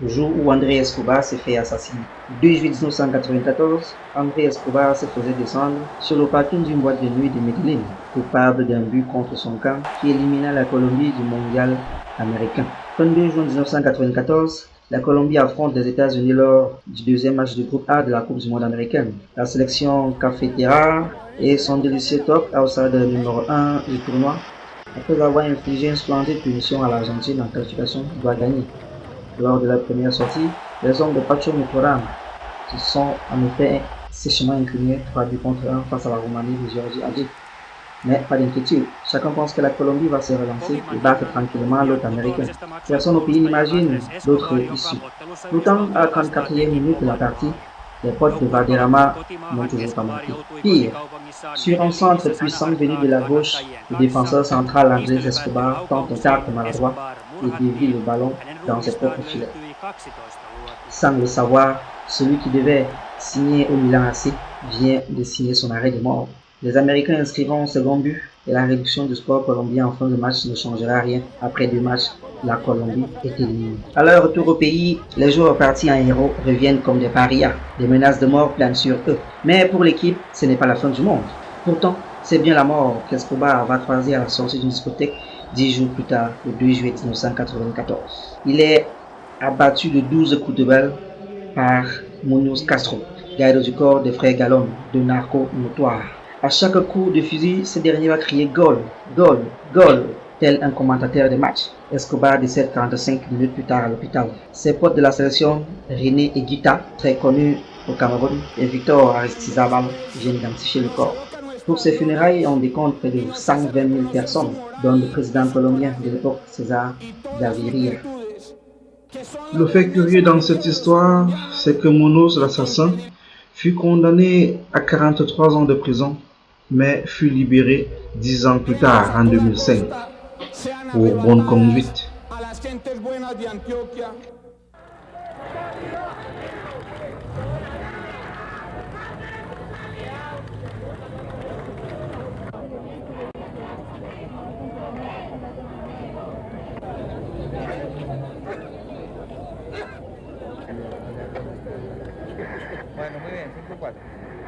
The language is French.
le jour où André Escobar s'est fait assassiner. Le 2 juillet 1994, André Escobar se faisait descendre sur le parking d'une boîte de nuit de Medellín, coupable d'un but contre son camp qui élimina la Colombie du mondial américain. 22 juin 1994, la Colombie affronte les États-Unis lors du deuxième match du groupe A de la Coupe du monde américaine. La sélection cafetera et son délicieux top outsider numéro 1 du tournoi, après avoir infligé une splendide punition à l'Argentine en qualification, doit gagner. Lors de la première sortie, les hommes de Pacho Mukram se sont en effet sèchement inclinés 3 buts contre 1 face à la Roumanie de Georgie Hadji. Mais pas d'inquiétude, chacun pense que la Colombie va se relancer et battre tranquillement l'autre américain. Personne au pays n'imagine l'autre issue. Pourtant, à la 34e minute de la partie, les potes de Valderrama n'ont toujours pas manqué. Pire, sur un centre puissant venu de la gauche, le défenseur central Andrés Escobar tente un tacle maladroit et dévie le ballon dans ses propres filets. Sans le savoir, celui qui devait signer au Milan AC vient de signer son arrêt de mort. Les Américains inscriront un second but et la réduction du score colombien en fin de match ne changera rien. Après 2 matchs, la Colombie est éliminée. À leur retour au pays, les joueurs partis en héros reviennent comme des parias. Des menaces de mort planent sur eux. Mais pour l'équipe, ce n'est pas la fin du monde. Pourtant, c'est bien la mort qu'Escobar va croiser à la sortie d'une discothèque 10 jours plus tard, le 2 juillet 1994. Il est abattu de 12 coups de balle par Munoz Castro, garde du corps des frères Galon, deux narcos notoires. À chaque coup de fusil, ce dernier va crier Gol, Gol, Gol, tel un commentateur de match. Escobar décède 45 minutes plus tard à l'hôpital. Ses potes de la sélection, René et Guita, très connus au Cameroun, et Victor Aristizabal viennent identifier le corps. Pour ces funérailles, on décompte près de 120 000 personnes, dont le président colombien de l'époque, César Gaviria. Le fait curieux dans cette histoire, c'est que Munoz, l'assassin, fut condamné à 43 ans de prison, mais fut libéré 10 ans plus tard, en 2005, pour bonne conduite. Bueno, muy bien, 5-4.